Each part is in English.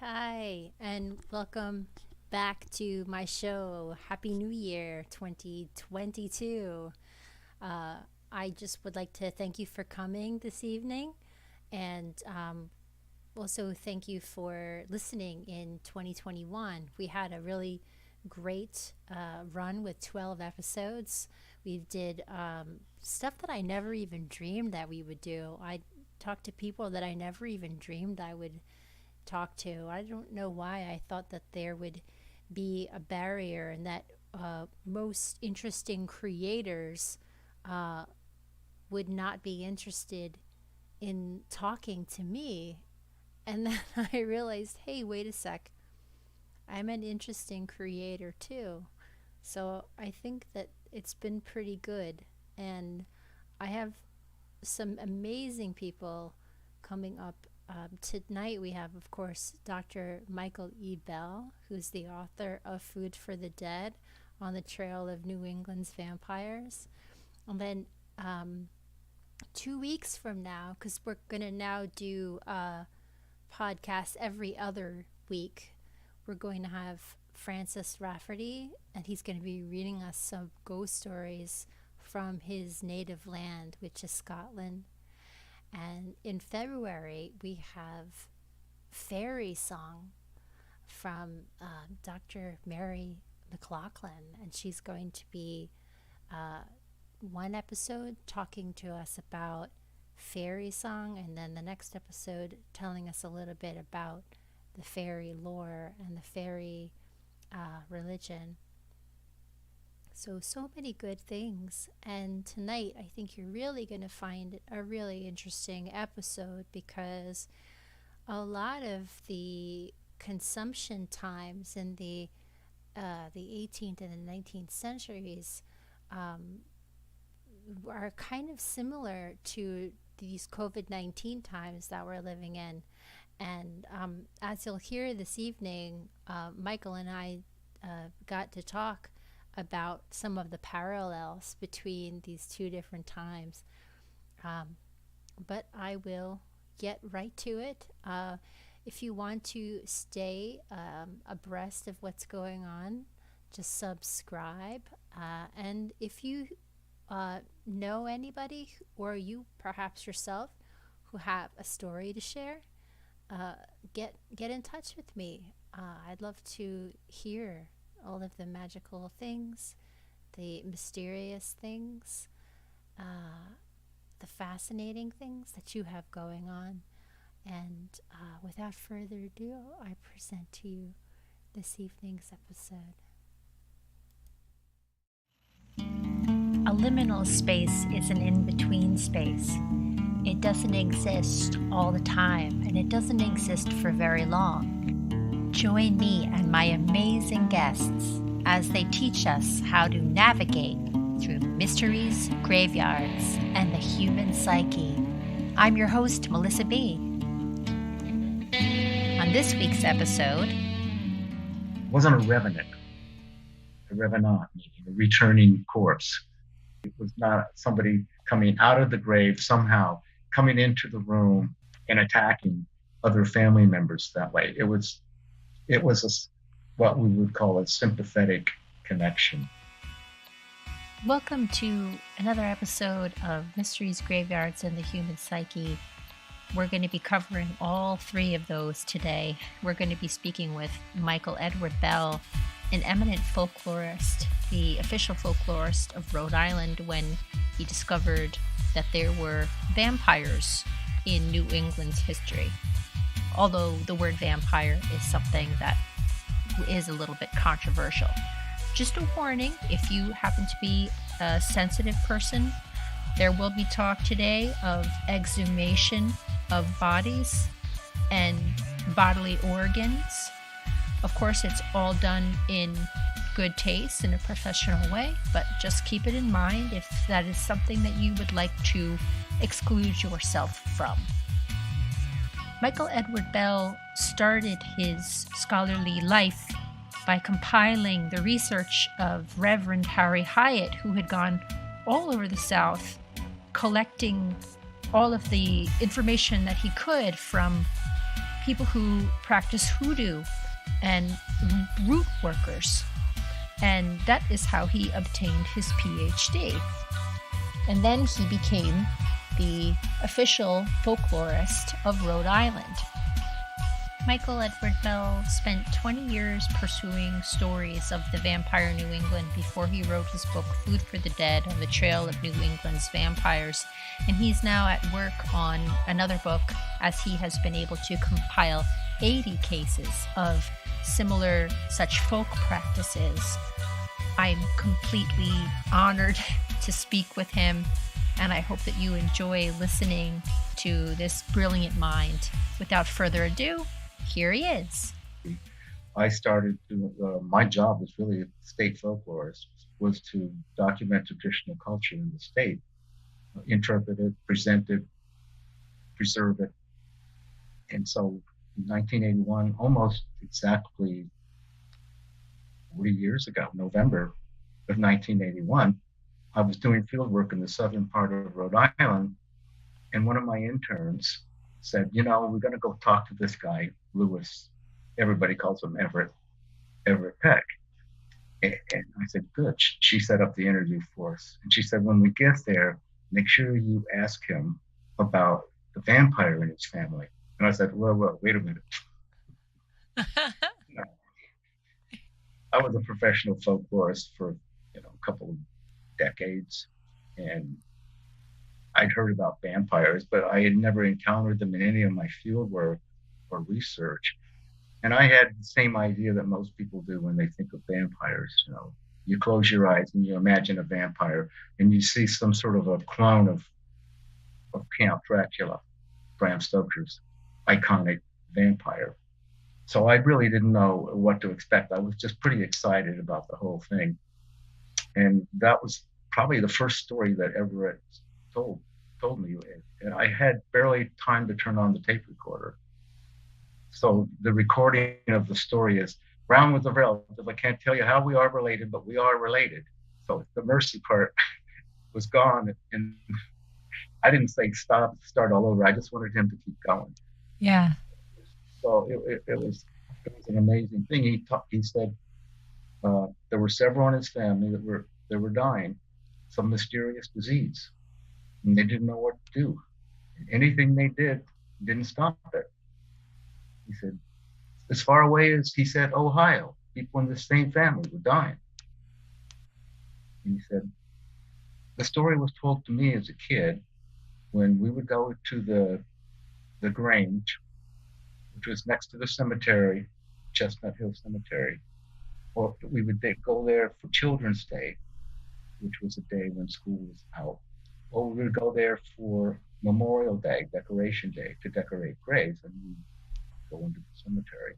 Hi, and welcome back to my show. Happy New Year 2022. Uh, I just would like to thank you for coming this evening and also thank you for listening in 2021. We had a really great run with 12 episodes. We did stuff that I never even dreamed that we would do. I talked to people that I never even dreamed I would talk to. I don't know why I thought that there would be a barrier and that most interesting creators uh, would not be interested in talking to me. And then I realized, hey, wait a sec, I'm an interesting creator too. So I think that it's been pretty good. And I have some amazing people coming up. Tonight we have, of course, Dr. Michael E. Bell, who's the author of Food for the Dead, On the Trail of New England's Vampires. And then 2 weeks from now, because we're going to now do podcasts every other week, we're going to have Francis Rafferty, and he's going to be reading us some ghost stories from his native land, which is Scotland. And in February, we have Fairy Song from Dr. Mary McLaughlin, and she's going to be one episode talking to us about fairy song, and then the next episode telling us a little bit about the fairy lore and the fairy religion. So many good things. And tonight, I think you're really going to find a really interesting episode because a lot of the consumption times in the 18th and the 19th centuries are kind of similar to these COVID-19 times that we're living in. And as you'll hear this evening, Michael and I got to talk about some of the parallels between these two different times. But I will get right to it. If you want to stay abreast of what's going on, just subscribe. And if you know anybody, or you perhaps yourself, who have a story to share, get in touch with me. I'd love to hear all of the magical things, the mysterious things, the fascinating things that you have going on. And without further ado, I present to you this evening's episode. A liminal space is an in-between space. It doesn't exist all the time, and it doesn't exist for very long. Join me and my amazing guests as they teach us how to navigate through mysteries, graveyards, and the human psyche. I'm your host, Melissa B. On this week's episode, it wasn't a revenant, meaning a returning corpse. It was not somebody coming out of the grave, somehow coming into the room and attacking other family members that way. It was what we would call a sympathetic connection. Welcome to another episode of Mysteries, Graveyards, and the Human Psyche. We're going to be covering all three of those today. We're going to be speaking with Michael Edward Bell, an eminent folklorist, the official folklorist of Rhode Island, when he discovered that there were vampires in New England's history. Although the word vampire is something that is a little bit controversial. Just a warning, if you happen to be a sensitive person, there will be talk today of exhumation of bodies and bodily organs. Of course, it's all done in good taste, in a professional way, but just keep it in mind if that is something that you would like to exclude yourself from. Michael Edward Bell started his scholarly life by compiling the research of Reverend Harry Hyatt, who had gone all over the South, collecting all of the information that he could from people who practice hoodoo and root workers. And that is how he obtained his PhD. And then he became the official folklorist of Rhode Island. Michael Edward Bell spent 20 years pursuing stories of the vampire New England before he wrote his book Food for the Dead on the Trail of New England's Vampires. And he's now at work on another book as he has been able to compile 80 cases of similar such folk practices. I'm completely honored to speak with him, and I hope that you enjoy listening to this brilliant mind. Without further ado, here he is. I started my job was really a state folklorist, was to document traditional culture in the state, interpret it, present it, preserve it. And so in 1981, almost exactly 40 years ago, November of 1981, I was doing field work in the southern part of Rhode Island, and one of my interns said, we're going to go talk to this guy, Lewis. Everybody calls him Everett Peck. And I said, good. She set up the interview for us. And she said, when we get there, make sure you ask him about the vampire in his family. And I said, well, wait a minute. I was a professional folklorist for a couple of decades, and I'd heard about vampires, but I had never encountered them in any of my field work or research. And I had the same idea that most people do when they think of vampires. You close your eyes and you imagine a vampire, and you see some sort of a clone of Count Dracula, Bram Stoker's iconic vampire. So I really didn't know what to expect. I was just pretty excited about the whole thing. And that was probably the first story that Everett told me. And I had barely time to turn on the tape recorder. So the recording of the story is round with the relative. I can't tell you how we are related, but we are related. So the mercy part was gone. And I didn't say start all over. I just wanted him to keep going. Yeah. So it was an amazing thing. He said there were several in his family that were dying, some mysterious disease, and they didn't know what to do. Anything they did didn't stop it. He said, as far away as, he said, Ohio, people in the same family were dying. And he said, the story was told to me as a kid when we would go to the Grange, which was next to the cemetery, Chestnut Hill Cemetery, or we would go there for Children's Day, which was a day when school was out, or we would go there for Memorial Day, Decoration Day, to decorate graves, and we go into the cemetery.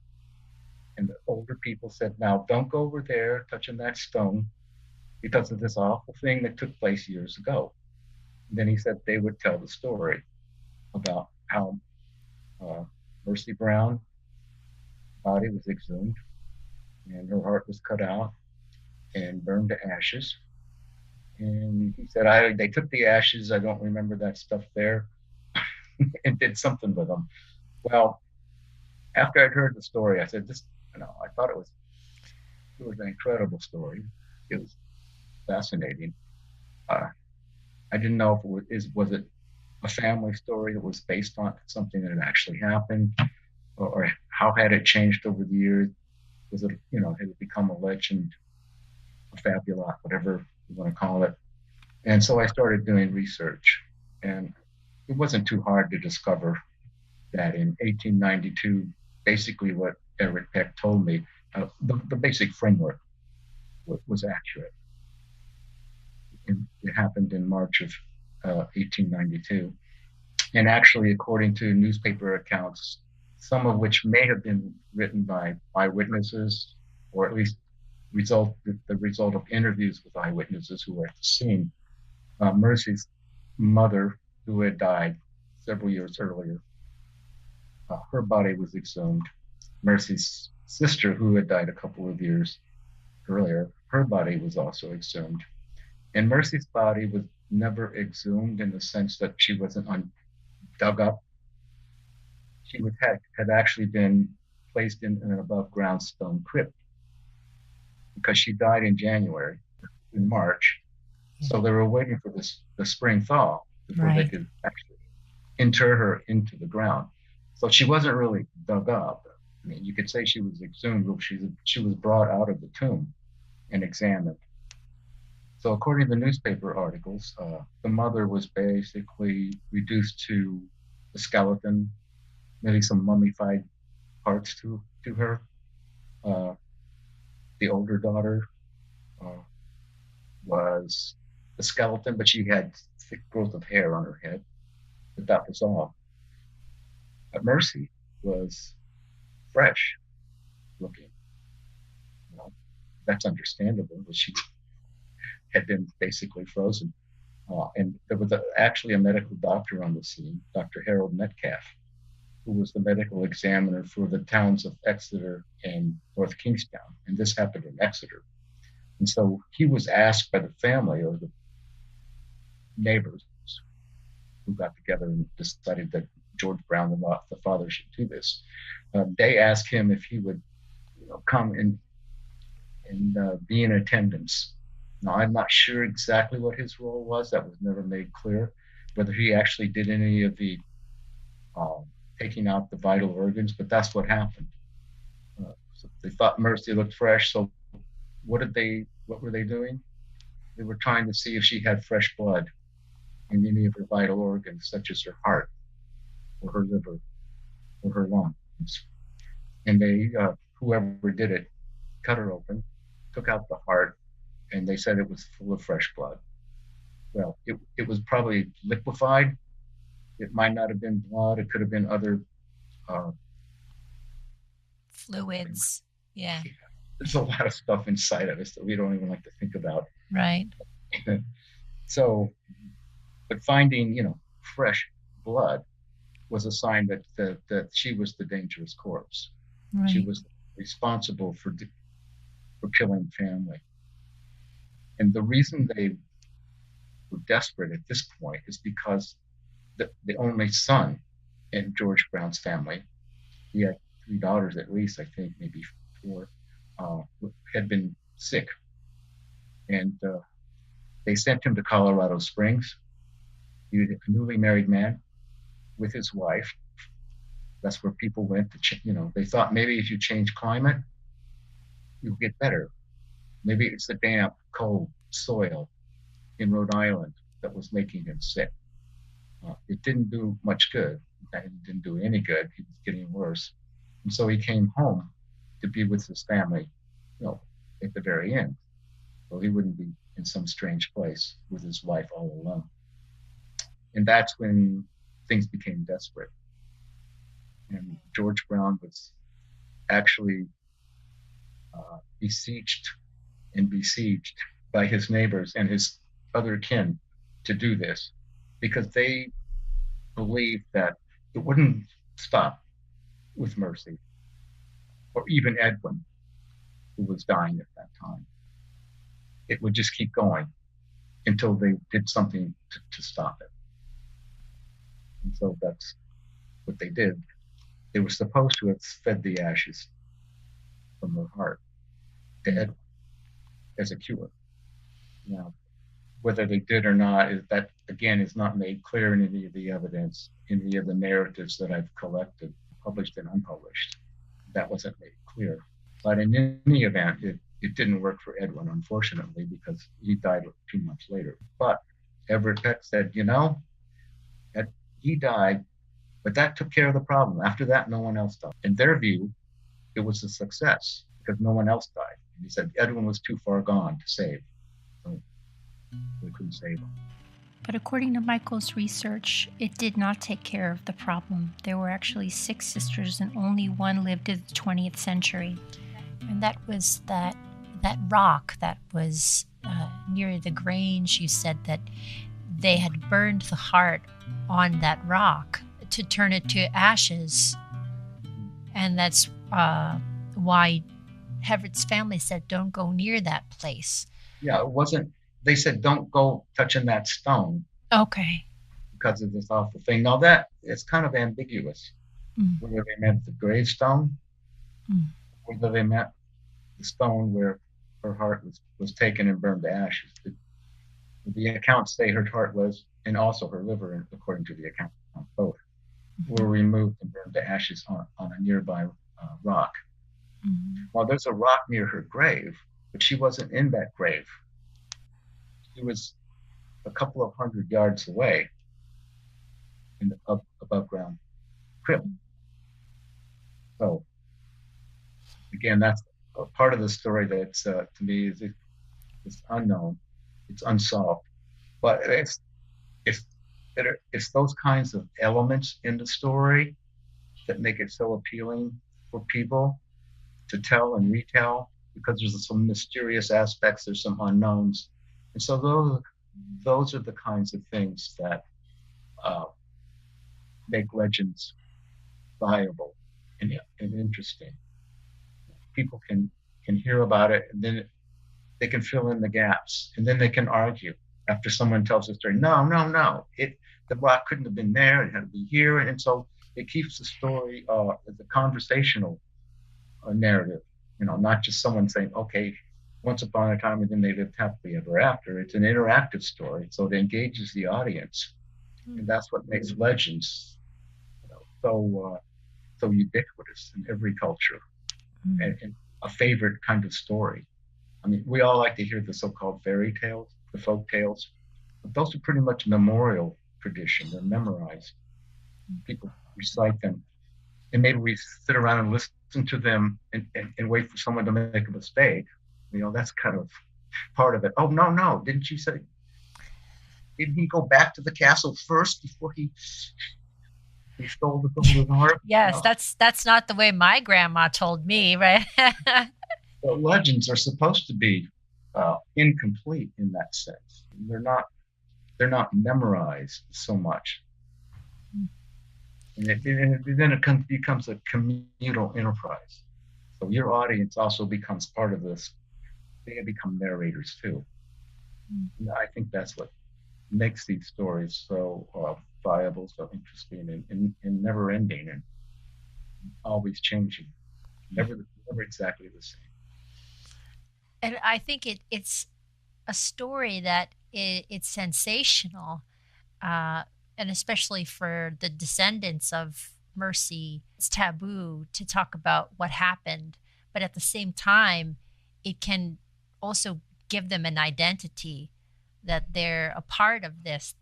And the older people said, now don't go over there touching that stone because of this awful thing that took place years ago. And then he said they would tell the story about how Mercy Brown's body was exhumed and her heart was cut out and burned to ashes. And he said, they took the ashes, I don't remember that stuff there, and did something with them. Well, after I'd heard the story, I said, I thought it was an incredible story. It was fascinating. I didn't know if was it a family story that was based on something that had actually happened, or how had it changed over the years? Was it, had it become a legend, a fabula, whatever you want to call it? And so I started doing research, and it wasn't too hard to discover that in 1892, basically what Everett Peck told me, the basic framework was accurate. It happened in March of 1892. And actually, according to newspaper accounts, some of which may have been written by eyewitnesses, or at least the result of interviews with eyewitnesses who were at the scene, Mercy's mother, who had died several years earlier, her body was exhumed. Mercy's sister, who had died a couple of years earlier, her body was also exhumed. And Mercy's body was never exhumed in the sense that she wasn't dug up she had actually been placed in an above ground stone crypt because she died in January, in March. So they were waiting for the spring thaw before they could actually inter her into the ground. So she wasn't really dug up. I mean, you could say she was exhumed, but she was brought out of the tomb and examined. So according to the newspaper articles, the mother was basically reduced to the skeleton, maybe some mummified parts to her. The older daughter was the skeleton, but she had thick growth of hair on her head. But that was all. But Mercy was fresh looking. Well, that's understandable, but she had been basically frozen. And there was actually a medical doctor on the scene, Dr. Harold Metcalf, who was the medical examiner for the towns of Exeter and North Kingstown. And this happened in Exeter. And so he was asked by the family or the neighbors who got together and decided that George Brown, the father, should do this. They asked him if he would come and be in attendance. Now, I'm not sure exactly what his role was. That was never made clear. Whether he actually did any of the taking out the vital organs, but that's what happened. So they thought Mercy looked fresh. So what were they doing? They were trying to see if she had fresh blood in any of her vital organs, such as her heart or her liver or her lungs. And they, whoever did it, cut her open, took out the heart, and they said it was full of fresh blood. Well, it was probably liquefied. It might not have been blood. It could have been other fluids. Yeah. There's a lot of stuff inside of us that we don't even like to think about. Right. So, but finding, fresh blood was a sign that she was the dangerous corpse. Right. She was responsible for killing family. And the reason they were desperate at this point is because the only son in George Brown's family, he had 3 daughters at least, I think, maybe 4, had been sick. And they sent him to Colorado Springs. He was a newly married man with his wife. That's where people went to, they thought maybe if you change climate, you'll get better. Maybe it's the damp, cold soil in Rhode Island that was making him sick. It didn't do much good. It didn't do any good. He was getting worse. And so he came home to be with his family, at the very end. So he wouldn't be in some strange place with his wife all alone. And that's when things became desperate. And George Brown was actually besieged by his neighbors and his other kin to do this, because they believed that it wouldn't stop with Mercy or even Edwin, who was dying at that time. It would just keep going until they did something to stop it. And so that's what they did. They were supposed to have fed the ashes from her heart to Edwin as a cure. Now, whether they did or not, that again is not made clear in any of the evidence, in any of the narratives that I've collected, published and unpublished. That wasn't made clear. But in any event, it didn't work for Edwin, unfortunately, because he died 2 months later. But Everett Peck said, he died, but that took care of the problem. After that, no one else died. In their view, it was a success because no one else died. And he said Edwin was too far gone to save. So they couldn't save him. But according to Michael's research, it did not take care of the problem. There were actually 6 sisters and only one lived in the 20th century. And that was that rock that was near the Grange. You said that they had burned the heart on that rock to turn it to ashes. And that's why Everett's family said, don't go near that place. Yeah, it wasn't, they said, don't go touching that stone. Okay. Because of this awful thing. Now that, it's kind of ambiguous. Mm. whether they meant the gravestone, Mm. whether they meant the stone where her heart was taken and burned to ashes. The accounts say her heart was, and also her liver, according to the account, both were removed and burned to ashes on a nearby rock. Mm. Well, there's a rock near her grave, but she wasn't in that grave. She was a couple of 100 yards away in the above ground crypt. So again, that's a part of the story that's to me is unknown, it's unsolved. But it's it's those kinds of elements in the story that make it so appealing for people to tell and retell, because there's some mysterious aspects, there's some unknowns, and so those are the kinds of things that uh, make legends viable and interesting. People can hear about it, and then they can fill in the gaps, and then they can argue after someone tells a story. No, no, no. The rock couldn't have been there. It had to be here, and so it keeps the story as a conversational narrative. Not just someone saying, "Okay, once upon a time," and then they lived happily ever after. It's an interactive story, so it engages the audience, and that's what makes legends, so so ubiquitous in every culture, and a favorite kind of story. I mean, we all like to hear the so-called fairy tales, the folk tales, but those are pretty much memorial tradition. They're memorized. People recite them, and maybe we sit around and listen to them and wait for someone to make a mistake. That's kind of part of it. Oh, no, no, didn't you say? Didn't he go back to the castle first before he stole the golden harp? Yes, that's not the way my grandma told me, right? But legends are supposed to be incomplete in that sense. They're not memorized so much. And then it becomes a communal enterprise. So your audience also becomes part of this. They become narrators too. And I think that's what makes these stories so viable, so interesting, and never ending, and always changing. Never exactly the same. And I think it's a story that it's sensational, uh, and especially for the descendants of Mercy, it's taboo to talk about what happened. But at the same time, it can also give them an identity that they're a part of this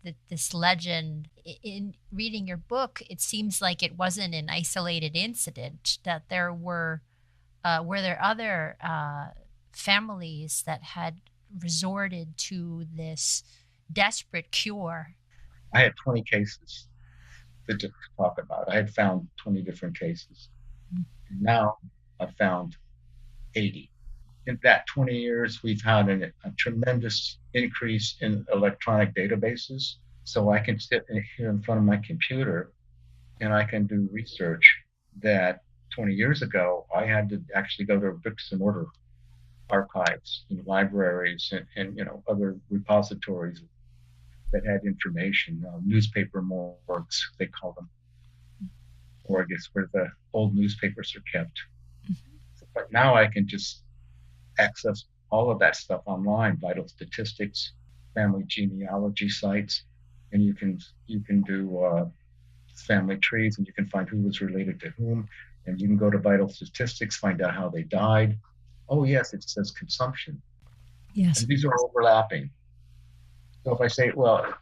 legend. In reading your book, it seems like it wasn't an isolated incident, that were there other families that had resorted to this desperate cure. I had 20 cases to talk about. I had found 20 different cases. And now I've found 80. In that 20 years, we've had a tremendous increase in electronic databases. So I can sit here in front of my computer and I can do research that 20 years ago, I had to actually go to bricks and mortar archives and libraries and other repositories that had information, newspaper morgues, they call them. Morgue is where the old newspapers are kept. But now I can just access all of that stuff online, vital statistics, family genealogy sites, and you can do family trees, and you can find who was related to whom, and you can go to vital statistics, find out how they died. Oh yes, it says consumption. Yes. And these are overlapping. So if I say, well,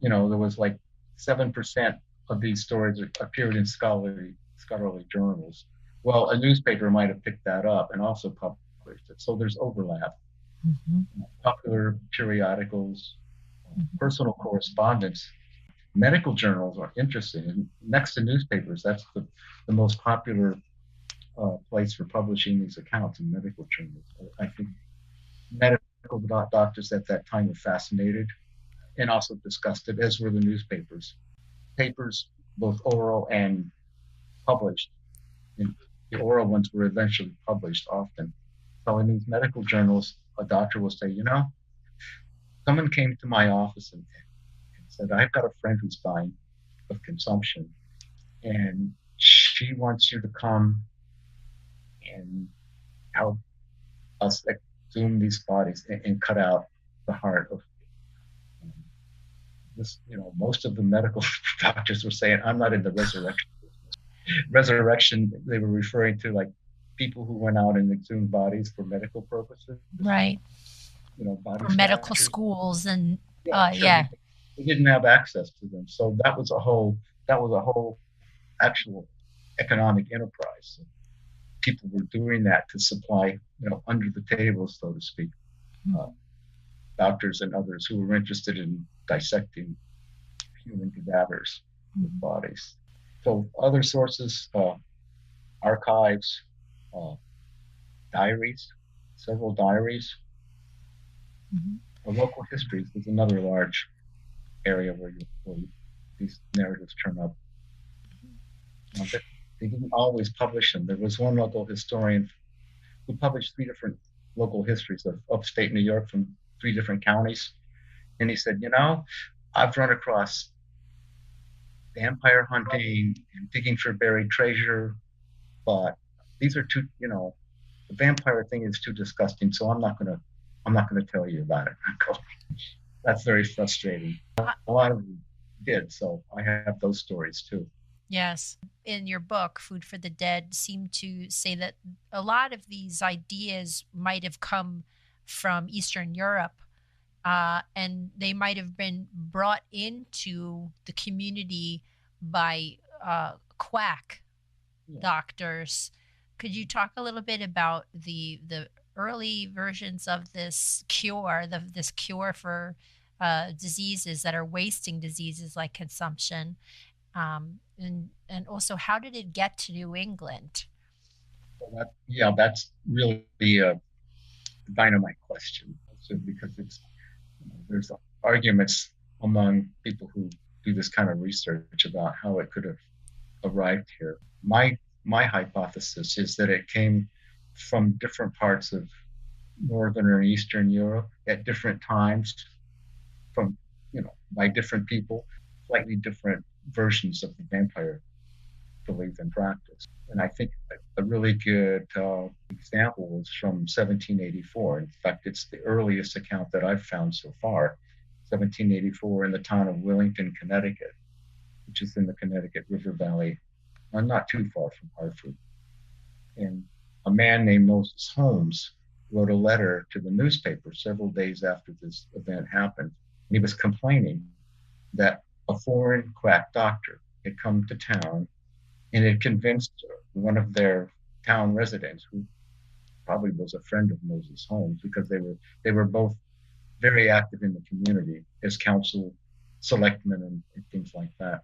there was like 7% of these stories appeared in scholarly journals. Well, a newspaper might have picked that up and also published it. So there's overlap. Popular periodicals, personal correspondence, medical journals are interesting. And next to newspapers, that's the most popular place for publishing these accounts in medical journals. I think medical doctors at that time were fascinated and also discussed it, as were the newspapers. Papers, both oral and published. And the oral ones were eventually published often. So in these medical journals, a doctor will say, someone came to my office and said, I've got a friend who's dying of consumption. And she she wants you to come and help us exhume these bodies and cut out the heart of this. Most of the medical doctors were saying, I'm not in the resurrection. Resurrection, they were referring to like people who went out and exhumed bodies for medical purposes. Right. Body For medical snatchers. schools and They didn't have access to them. So that was a whole actual economic enterprise. So people were doing that to supply, under the table, so to speak, doctors and others who were interested in dissecting human cadavers with bodies. So other sources, archives, diaries, several diaries. Local histories is another large area where these narratives turn up. But they didn't always publish them. There was one local historian who published 3 different local histories of upstate New York from 3 different counties. And he said, I've run across vampire hunting and digging for buried treasure, but these are too, the vampire thing is too disgusting, so I'm not gonna tell you about it. That's very frustrating. A lot of them did, so I have those stories too. Yes. In your book, Food for the Dead, seem to say that a lot of these ideas might have come from Eastern Europe, and they might have been brought into the community by quack doctors. Could you talk a little bit about the early versions of this cure, this cure for diseases that are wasting diseases like consumption? And also, how did it get to New England? Well, that's really a dynamite question. So because there's arguments among people who do this kind of research about how it could have arrived here. My hypothesis is that it came from different parts of Northern and Eastern Europe at different times, from by different people, slightly different versions of the vampire belief and practice. And I think a really good example was from 1784. In fact, it's the earliest account that I've found so far. 1784 in the town of Willington, Connecticut, which is in the Connecticut River Valley, not too far from Hartford. And a man named Moses Holmes wrote a letter to the newspaper several days after this event happened. And he was complaining that a foreign quack doctor had come to town and had convinced one of their town residents, who probably was a friend of Moses Holmes, because they were both very active in the community as council selectmen and things like that.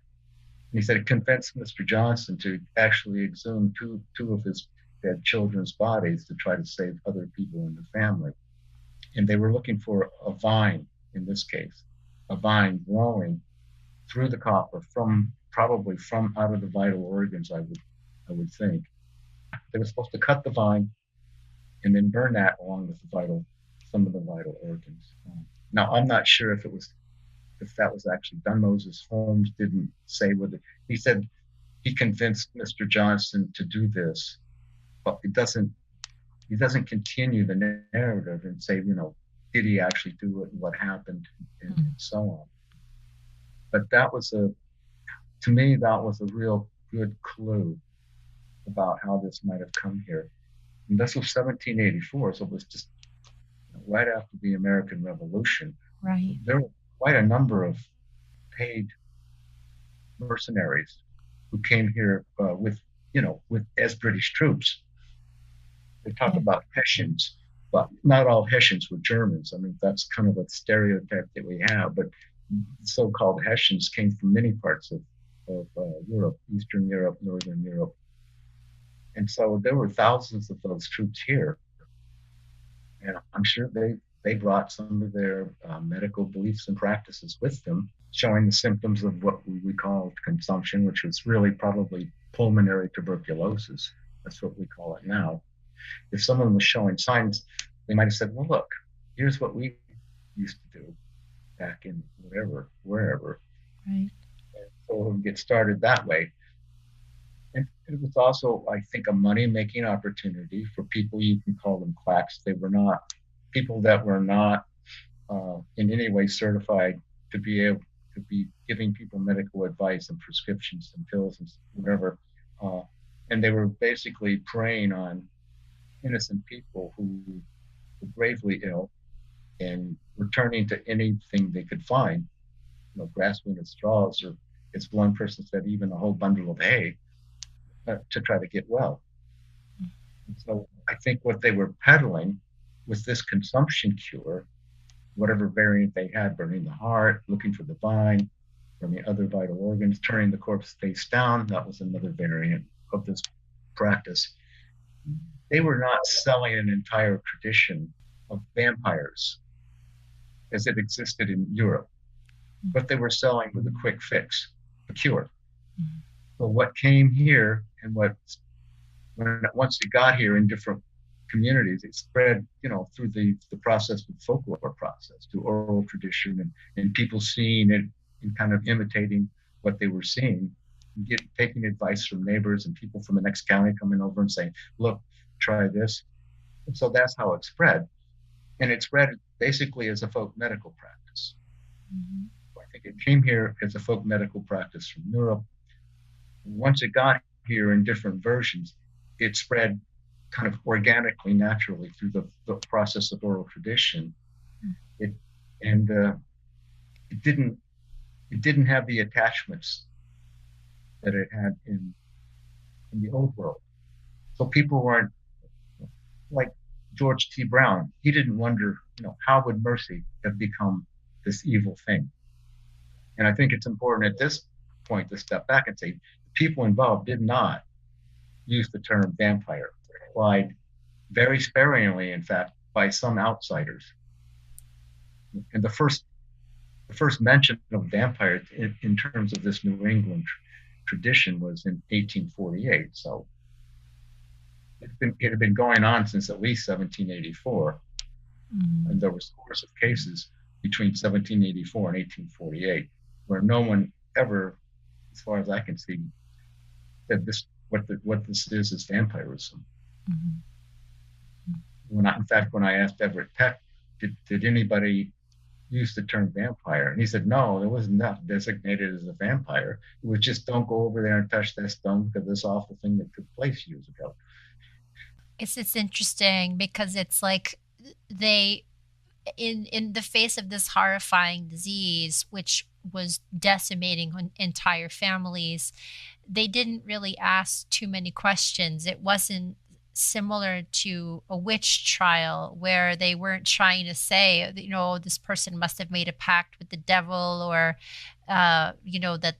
And he said it convinced Mr. Johnson to actually exhume two of his dead children's bodies to try to save other people in the family. And they were looking for a vine, in this case, a vine growing through the copper probably from out of the vital organs, I would think. They were supposed to cut the vine and then burn that along with some of the vital organs. Now, I'm not sure if that was actually done. Moses Holmes didn't say whether he said he convinced Mr. Johnson to do this, but he doesn't continue the narrative and say, did he actually do it and what happened and so on. But to me, that was a real good clue about how this might have come here. And this was 1784, so it was just right after the American Revolution. Right. There were quite a number of paid mercenaries who came here as British troops. They talk about Hessians, but not all Hessians were Germans. I mean, that's kind of a stereotype that we have, but so-called Hessians came from many parts of Europe, Eastern Europe, Northern Europe. And so there were thousands of those troops here. And I'm sure they brought some of their medical beliefs and practices with them, showing the symptoms of what we call consumption, which was really probably pulmonary tuberculosis. That's what we call it now. If someone was showing signs, they might have said, well, look, here's what we used to do back in wherever. Right. And so it would get started that way. And it was also, I think, a money-making opportunity for people. You can call them quacks. They were not people that were not in any way certified to be able to be giving people medical advice and prescriptions and pills and whatever. Uh, and they were basically preying on innocent people who were gravely ill and returning to anything they could find, grasping at straws, or as one person said, even a whole bundle of hay to try to get well. And so I think what they were peddling was this consumption cure, whatever variant they had, burning the heart, looking for the vine, burning other vital organs, turning the corpse face down. That was another variant of this practice. They were not selling an entire tradition of vampires as it existed in Europe, but they were selling with a quick fix, a cure. Mm-hmm. So what came here and once it got here in different communities, it spread, through the process, the folklore process, through oral tradition and people seeing it and kind of imitating what they were seeing, and taking advice from neighbors and people from the next county coming over and saying, look, try this. And so that's how it spread. And it spread basically as a folk medical practice. Mm-hmm. I think it came here as a folk medical practice from Europe. Once it got here in different versions, it spread kind of organically, naturally through the process of oral tradition. It didn't have the attachments that it had in the old world. So people weren't like George T. Brown. He didn't wonder, how would mercy have become this evil thing? And I think it's important at this point to step back and say, the people involved did not use the term vampire. Applied very sparingly, in fact, by some outsiders. And the first mention of vampires in terms of this New England tradition was in 1848. So it had been going on since at least 1784. Mm-hmm. And there were scores of cases between 1784 and 1848 where no one ever, as far as I can see, said what this is vampirism. Mm-hmm. When I asked Everett Peck, did anybody use the term vampire? And he said, no, there wasn't that designated as a vampire. It was just, don't go over there and touch that stone because of this awful thing that took place years ago. It's interesting because it's like they, in the face of this horrifying disease, which was decimating entire families, they didn't really ask too many questions. It wasn't similar to a witch trial where they weren't trying to say, this person must have made a pact with the devil, or, that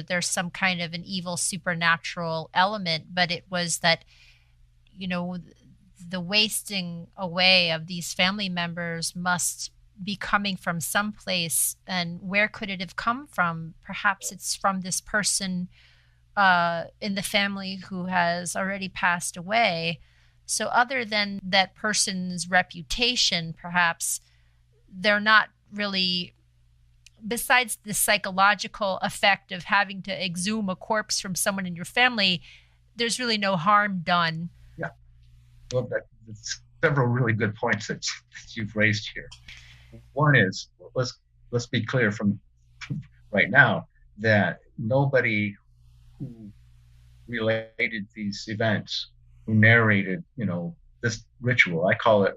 there's some kind of an evil supernatural element. But it was that, the wasting away of these family members must be coming from someplace. And where could it have come from? Perhaps it's from this person in the family who has already passed away. So other than that person's reputation, perhaps they're not really, besides the psychological effect of having to exhume a corpse from someone in your family, there's really no harm done. Yeah. Well, that's several really good points that you've raised here. One is, let's be clear from right now that nobody who related these events, who narrated, this ritual, I call it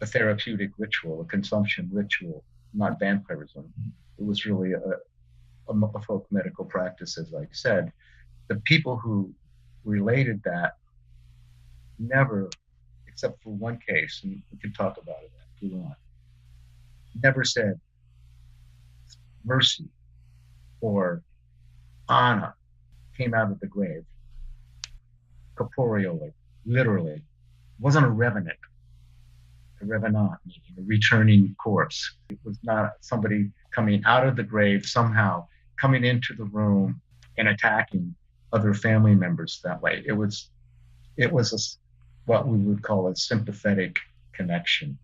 a therapeutic ritual, a consumption ritual, not vampirism. It was really a folk medical practice, as I said. The people who related that never, except for one case, and we can talk about it if you want, never said mercy or Anna came out of the grave corporeally, literally. It wasn't a revenant, meaning a returning corpse. It was not somebody coming out of the grave, somehow coming into the room and attacking other family members that way. It was what we would call a sympathetic connection,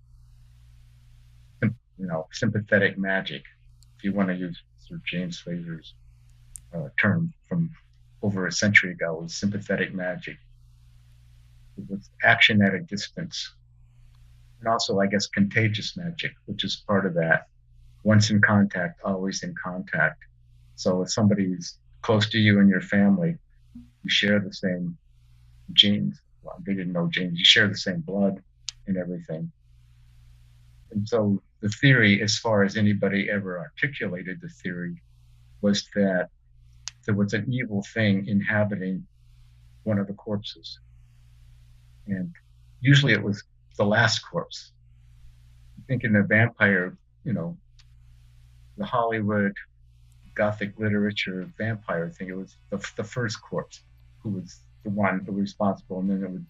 sympathetic magic, if you want to use Sir James Frazer's term from over a century ago was sympathetic magic. It was action at a distance. And also, I guess, contagious magic, which is part of that. Once in contact, always in contact. So if somebody's close to you and your family, you share the same genes. Well, they didn't know genes. You share the same blood and everything. And so the theory, as far as anybody ever articulated the theory, was that there was an evil thing inhabiting one of the corpses. And usually it was the last corpse. I think in a vampire, the Hollywood Gothic literature vampire thing, it was the first corpse who was the one who was responsible, and then it would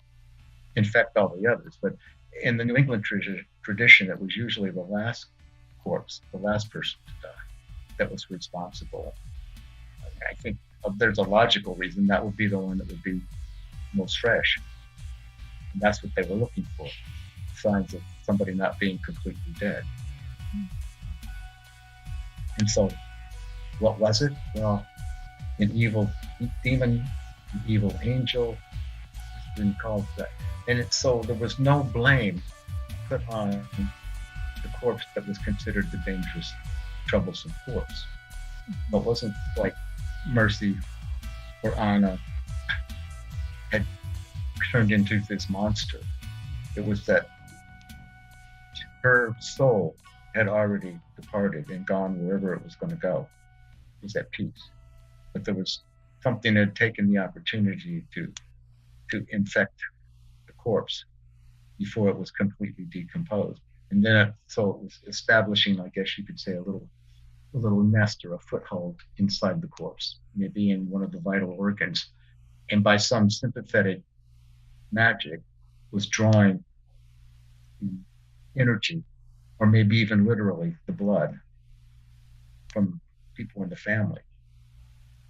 infect all the others. But in the New England tradition, it was usually the last corpse, the last person to die, that was responsible. I think there's a logical reason that would be the one that would be most fresh. And that's what they were looking for, signs of somebody not being completely dead. And so, what was it? Well, an evil demon, an evil angel, it's been called that. And so there was no blame put on the corpse that was considered the dangerous, troublesome corpse. It wasn't like Mercy or Anna had turned into this monster. It was that her soul had already departed and gone wherever it was going to go. It was at peace. But there was something that had taken the opportunity to infect the corpse before it was completely decomposed. And then so it was establishing, I guess you could say, a little nest or a foothold inside the corpse, maybe in one of the vital organs. And by some sympathetic magic was drawing energy, or maybe even literally the blood from people in the family.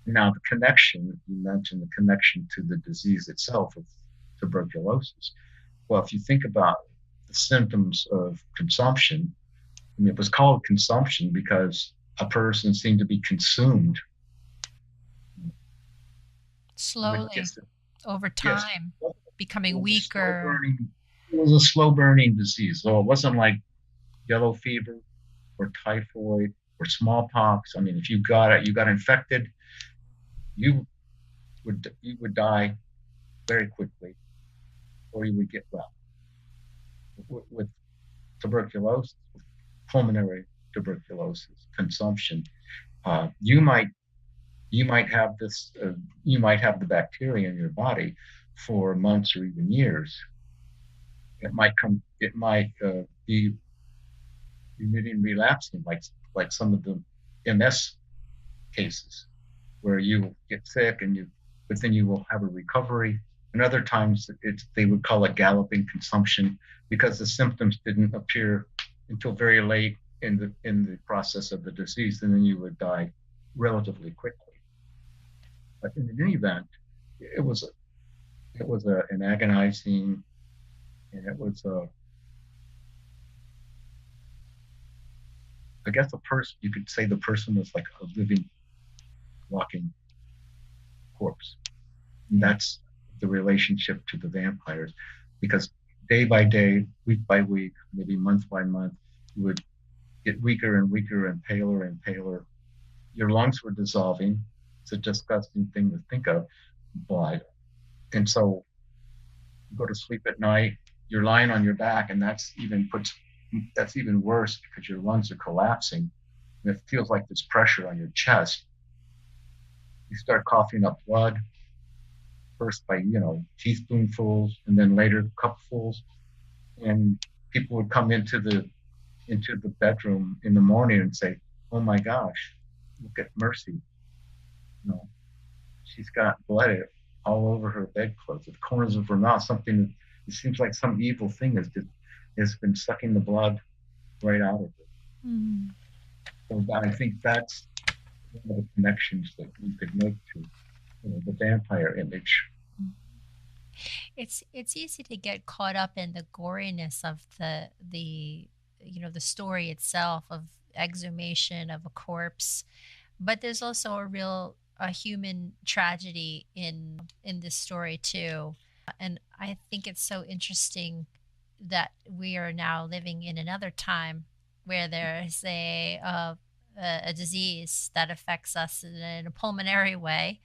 Now, the connection, you mentioned the connection to the disease itself of tuberculosis. Well, if you think about the symptoms of consumption, I mean, it was called consumption because a person seemed to be consumed slowly over time, yes, becoming weaker. It was a slow burning disease. So it wasn't like yellow fever or typhoid or smallpox. I mean, if you got it, you got infected, you would die very quickly, or you would get well. With tuberculosis, pulmonary tuberculosis, consumption, you might have this, you might have the bacteria in your body for months or even years. It might be remitting, relapsing, like some of the MS cases, where you get sick but then you will have a recovery. And other times they would call it galloping consumption because the symptoms didn't appear until very late in the process of the disease, and then you would die relatively quickly. But in any event, it was an agonizing, and it was I guess you could say the person was like a living, walking corpse. And that's the relationship to the vampires, because day by day, week by week, maybe month by month, you would get weaker and weaker and paler. Your lungs were dissolving. It's a disgusting thing to think of, but, and so you go to sleep at night, you're lying on your back, and that's even worse because your lungs are collapsing, and it feels like there's pressure on your chest. You start coughing up blood, first by teaspoonfuls, and then later cupfuls, and people would come into the bedroom in the morning and say, "Oh my gosh, look at Mercy. She's got blood all over her bedclothes, at the corners of her mouth. Something, it seems like some evil thing has been sucking the blood right out of her." Mm. So I think that's one of the connections that you could make to the vampire image. It's easy to get caught up in the goriness of the story itself of exhumation of a corpse, but there's also a real a human tragedy in this story too. And I think it's so interesting that we are now living in another time where there's a disease that affects us in a pulmonary way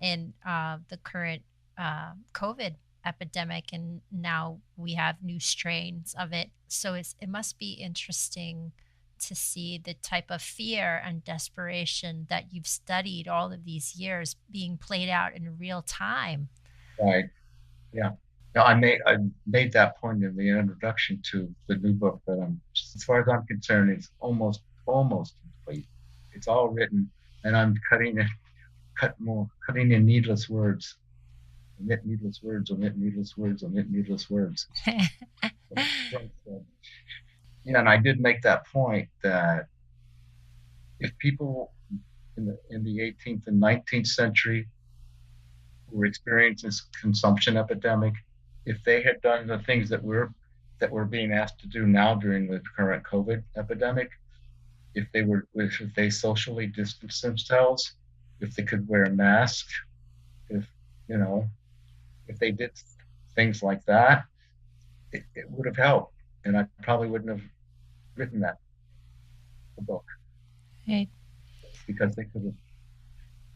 in the current COVID epidemic, and now we have new strains of it. So it must be interesting to see the type of fear and desperation that you've studied all of these years being played out in real time. Right. Yeah. No, I made that point in the introduction to the new book that as far as I'm concerned, it's almost complete. It's all written, and I'm cutting in needless words, omit needless words, omit needless words, omit needless words. Yeah, and I did make that point that if people in the 18th and 19th century who were experiencing this consumption epidemic, if they had done the things that we're being asked to do now during the current COVID epidemic, if they socially distanced themselves, if they could wear a mask, if you know, if they did things like that, it would have helped, and I probably wouldn't have written the book, Right. because they could have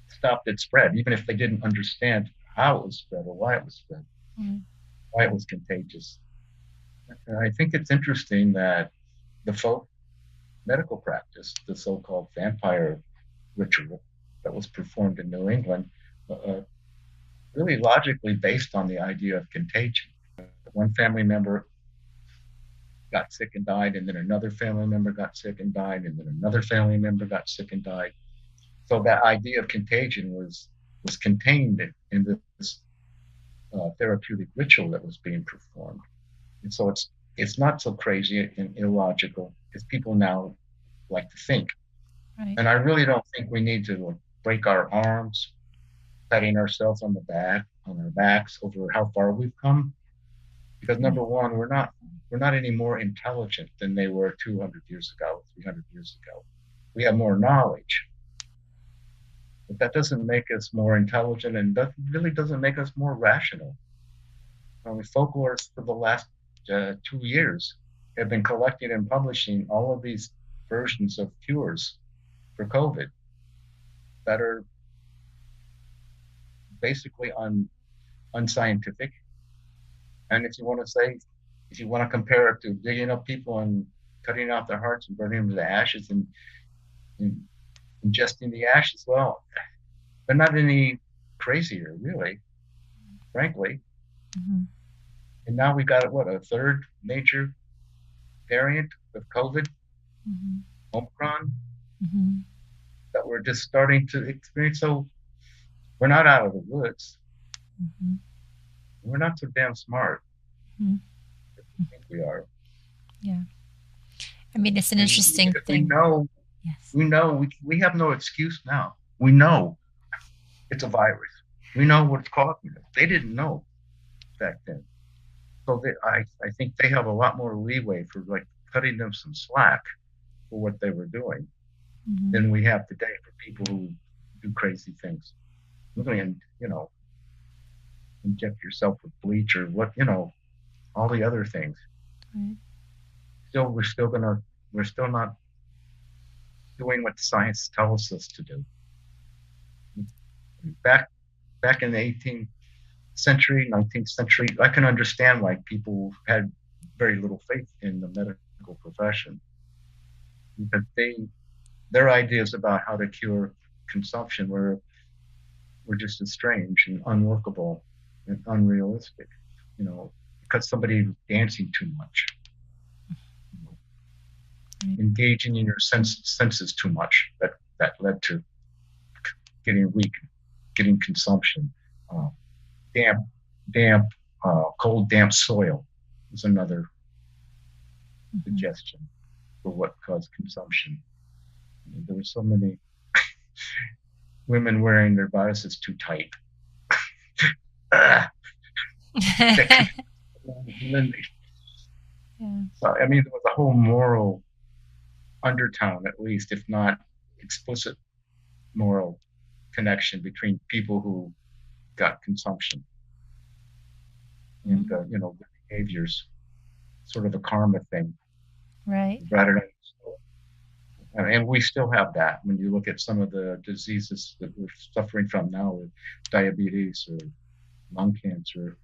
stopped its spread, even if they didn't understand how it was spread or why it was spread, why it was contagious. And I think it's interesting that the folk medical practice, the so-called vampire ritual that was performed in New England, really logically based on the idea of contagion. One family member got sick and died, and then another family member got sick and died, and then another family member got sick and died. So that idea of contagion was contained in this therapeutic ritual that was being performed. And so it's not so crazy and illogical as people now like to think. Right. And I really don't think we need to break our arms, patting ourselves on our backs over how far we've come. Because number one, we're not any more intelligent than they were 200 years ago, 300 years ago. We have more knowledge, but that doesn't make us more intelligent, and that really doesn't make us more rational. Folklorists for the last 2 years have been collecting and publishing all of these versions of cures for COVID that are basically unscientific. And if you want to compare it to digging up people and cutting out their hearts and burning them to the ashes and ingesting the ashes, well, they're not any crazier, really, frankly. Mm-hmm. And now we've got a third major variant of COVID, Omicron, that we're just starting to experience. So we're not out of the woods. We're not so damn smart. I think we are. Yeah. I mean, it's an interesting thing. We know we have no excuse now. We know it's a virus. We know what's causing it. They didn't know back then. So I think they have a lot more leeway for like cutting them some slack for what they were doing than we have today for people who do crazy things. And, inject yourself with bleach or all the other things. Right. We're still not doing what science tells us to do. Back in the 18th century, 19th century, I can understand why people had very little faith in the medical profession, because their ideas about how to cure consumption were just as strange and unworkable and unrealistic, because somebody was dancing too much, engaging in your senses too much, that led to getting weak, getting consumption. Cold, damp soil is another suggestion for what caused consumption. There were so many women wearing their bodices too tight. So, there was a whole moral undertone, at least, if not explicit moral connection between people who got consumption and the behaviors, sort of a karma thing, Right. rather than. And we still have that when you look at some of the diseases that we're suffering from now, with diabetes or lung cancer.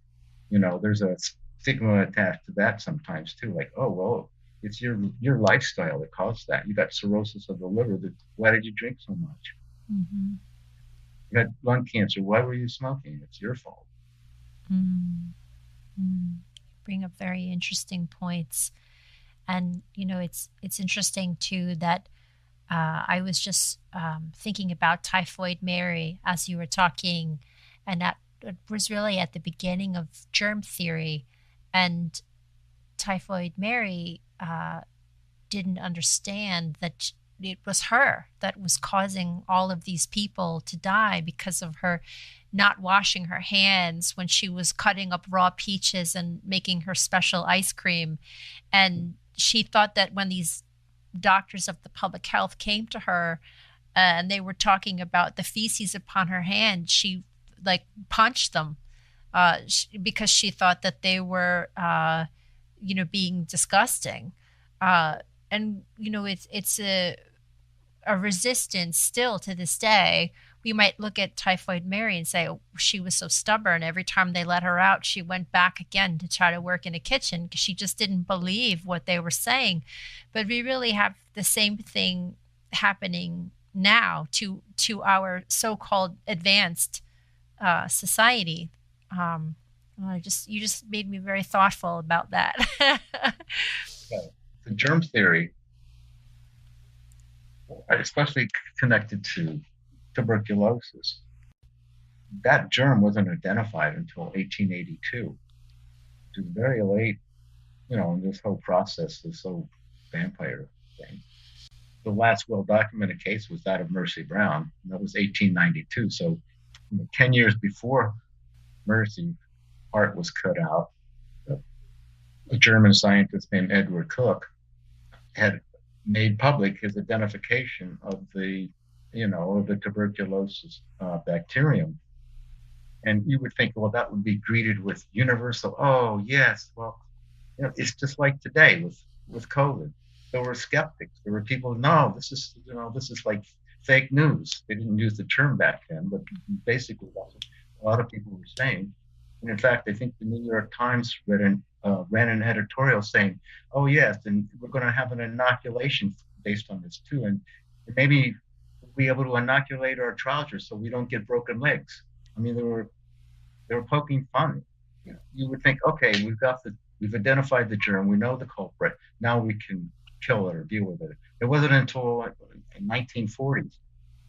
There's a stigma attached to that sometimes too. Like, oh well, it's your lifestyle that caused that. You got cirrhosis of the liver. Why did you drink so much? Mm-hmm. You had lung cancer. Why were you smoking? It's your fault. Mm-hmm. Bring up very interesting points, and it's interesting too that I was just thinking about Typhoid Mary as you were talking, and that it was really at the beginning of germ theory, and Typhoid Mary didn't understand that it was her that was causing all of these people to die because of her not washing her hands when she was cutting up raw peaches and making her special ice cream. And she thought that when these doctors of the public health came to her and they were talking about the feces upon her hand, she like punched them because she thought that they were being disgusting. And it's a resistance still to this day. We might look at Typhoid Mary and say, oh, she was so stubborn. Every time they let her out, she went back again to try to work in a kitchen because she just didn't believe what they were saying. But we really have the same thing happening now to our so-called advanced society. You just made me very thoughtful about that. The germ theory, especially connected to tuberculosis, that germ wasn't identified until 1882. Which is very late, in this whole process, this whole vampire thing. The last well-documented case was that of Mercy Brown, and that was 1892. So 10 years before Mercy, heart was cut out. A German scientist named Edward Cook had made public his identification of the tuberculosis bacterium. And you would think, well, that would be greeted with universal, oh, yes. Well, it's just like today with COVID. There were skeptics. There were people, no, this is like fake news. They didn't use the term back then, but basically that's what a lot of people were saying. And in fact, I think the New York Times ran an editorial saying, oh, yes, and we're going to have an inoculation based on this too. And maybe we'll be able to inoculate our trousers so we don't get broken legs. I mean, they were poking fun. You would think, okay, we've identified the germ, we know the culprit, now we can kill it or deal with it. It wasn't until in 1940s,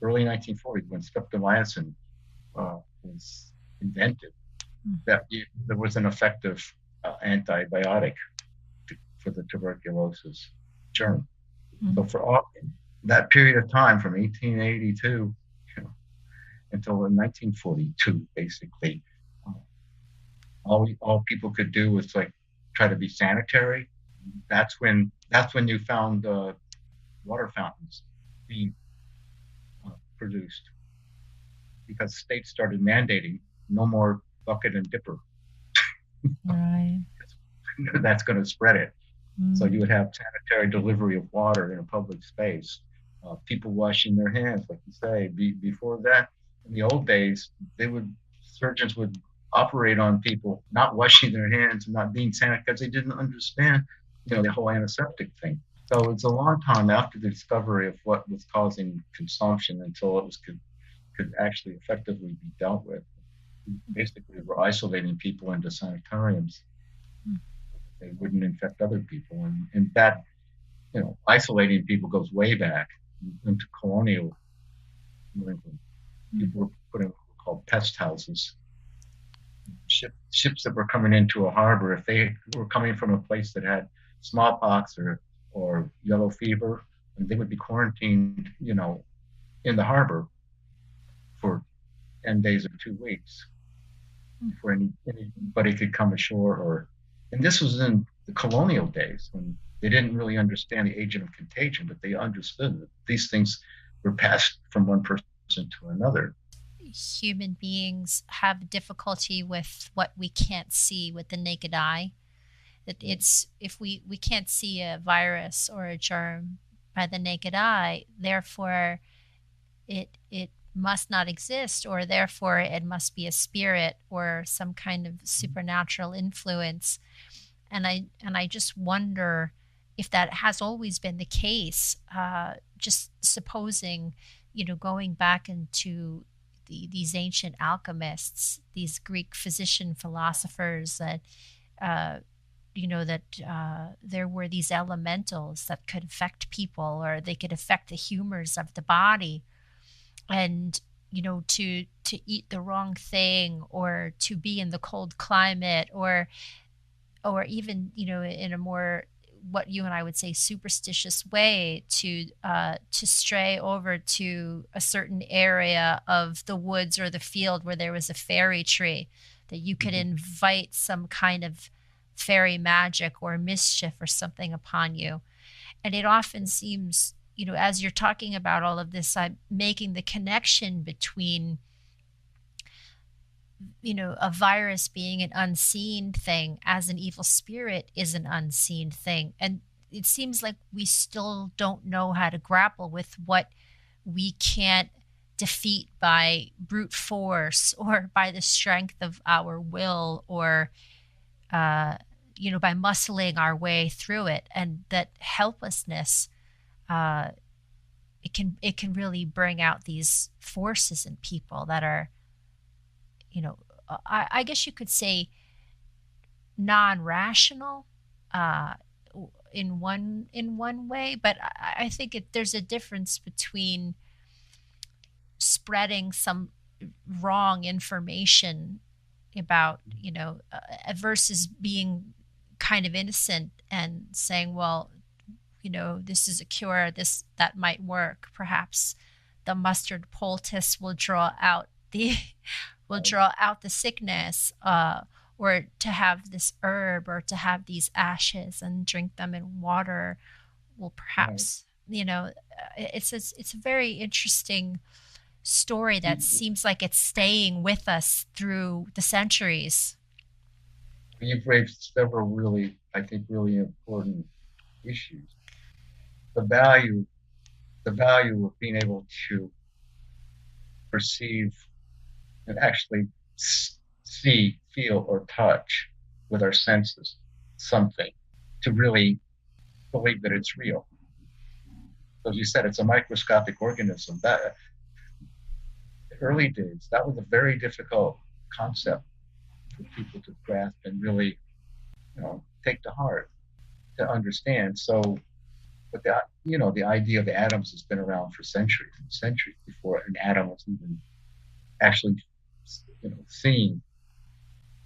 early 1940s, when streptomycin was invented, that there was an effective antibiotic for the tuberculosis germ. So for all that period of time, from 1882 until 1942, basically, all people could do was like try to be sanitary. That's when you found water fountains being produced, because states started mandating no more bucket and dipper. Right. That's going to spread it. So you would have sanitary delivery of water in a public space, people washing their hands, like you say. Before that, in the old days, surgeons would operate on people not washing their hands and not being sanitary because they didn't understand, the whole antiseptic thing. So it's a long time after the discovery of what was causing consumption until it could actually effectively be dealt with. Basically, we're isolating people into sanitariums. They wouldn't infect other people. And that, isolating people goes way back into colonial New England. People were put in what were called pest houses. Ships that were coming into a harbor, if they were coming from a place that had smallpox or yellow fever, and they would be quarantined, in the harbor for 10 days or 2 weeks before anybody could come ashore. And this was in the colonial days when they didn't really understand the agent of contagion, but they understood that these things were passed from one person to another. human beings have difficulty with what we can't see with the naked eye. That it's, if we can't see a virus or a germ by the naked eye, therefore it must not exist, or therefore it must be a spirit or some kind of supernatural influence. And I just wonder if that has always been the case. Just supposing, going back into these ancient alchemists, these Greek physician philosophers, that there were these elementals that could affect people, or they could affect the humors of the body, and to eat the wrong thing, or to be in the cold climate, or even in a more, what you and I would say, superstitious way, to stray over to a certain area of the woods or the field where there was a fairy tree, that you could invite some kind of fairy magic or mischief or something upon you. And it often seems, as you're talking about all of this, I'm making the connection between a virus being an unseen thing, as an evil spirit is an unseen thing. And it seems like we still don't know how to grapple with what we can't defeat by brute force, or by the strength of our will, or by muscling our way through it. And that helplessness, it can really bring out these forces in people that are, I guess you could say, non-rational in one way. But I think there's a difference between spreading some wrong information about, versus being kind of innocent and saying, well, this is a cure, that might work. Perhaps the mustard poultice will draw out the sickness, or to have this herb, or to have these ashes and drink them in water will perhaps, it's a very interesting story that seems like it's staying with us through the centuries. You've raised several really important issues. The value of being able to perceive and actually see, feel, or touch with our senses something, to really believe that it's real. So as you said, it's a microscopic organism. That early days, that was a very difficult concept for people to grasp and really, take to heart, to understand. So, but the idea of atoms has been around for centuries and centuries before an atom was even actually, seen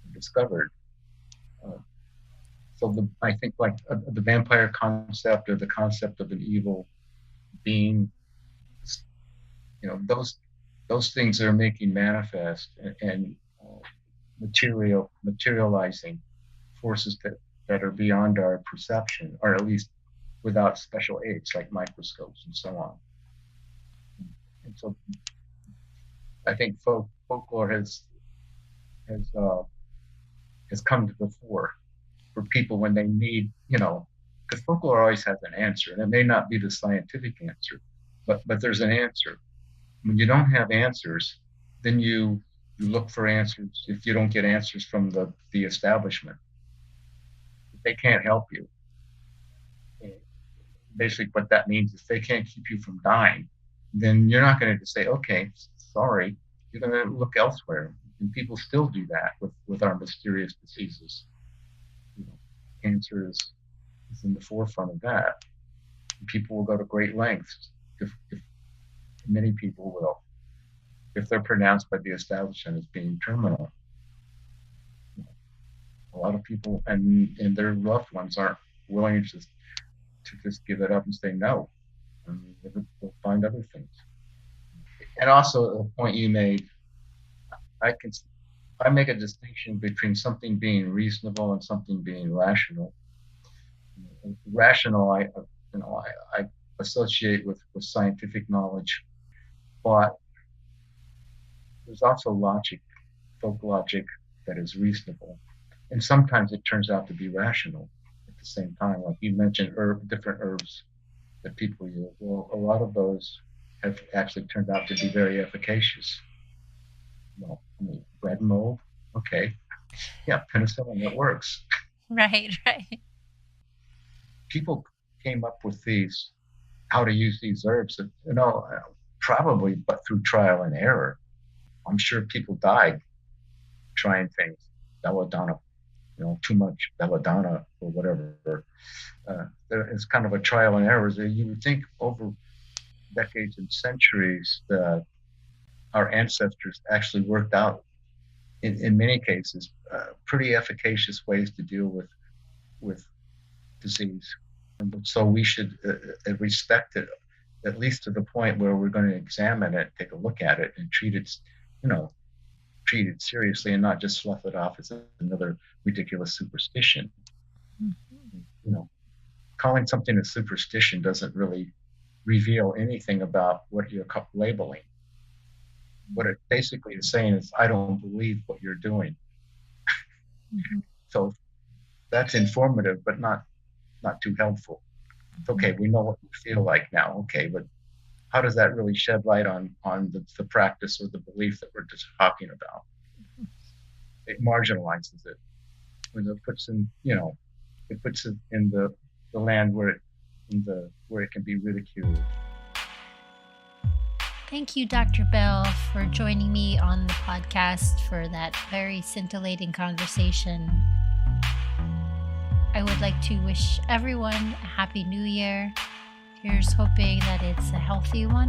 and discovered. So I think the vampire concept, or the concept of an evil being, those things are making manifest and materializing forces that are beyond our perception, or at least without special aids like microscopes and so on. And so I think folklore has come to the fore for people when they need, because folklore always has an answer, and it may not be the scientific answer, but there's an answer. When you don't have answers, then you look for answers. If you don't get answers from the establishment, they can't help you. Basically, what that means is they can't keep you from dying. Then you're not going to say, okay, sorry. You're going to look elsewhere. And people still do that with our mysterious diseases. Cancer is in the forefront of that. And people will go to great lengths, if many people will, if they're pronounced by the establishment as being terminal. A lot of people and their loved ones aren't willing to just give it up and say no. They'll find other things. And also, the point you made, I make a distinction between something being reasonable and something being rational. Rational, I associate with scientific knowledge, but there's also logic, folk logic that is reasonable. And sometimes it turns out to be rational at the same time. Like you mentioned, different herbs that people use. Well, a lot of those have actually turned out to be very efficacious. Well, I mean, bread mold, okay. Yeah, penicillin, it works. Right. People came up with how to use these herbs, probably but through trial and error. I'm sure people died trying things, belladonna, too much belladonna or whatever. It's kind of a trial and error. You would think over decades and centuries that our ancestors actually worked out, in many cases, pretty efficacious ways to deal with disease. And so we should respect it, at least to the point where we're going to examine it, take a look at it, and treat it seriously, and not just slough it off as another ridiculous superstition. Mm-hmm. Calling something a superstition doesn't really reveal anything about what you're labeling. What it basically is saying is, I don't believe what you're doing. Mm-hmm. So that's informative, but not too helpful. Okay, we know what you feel like now. Okay, but how does that really shed light on the practice or the belief that we're just talking about? It marginalizes it. When it puts it in the land where it can be ridiculed. Thank you, Dr. Bell, for joining me on the podcast for that very scintillating conversation. I would like to wish everyone a Happy New Year. Here's hoping that it's a healthy one.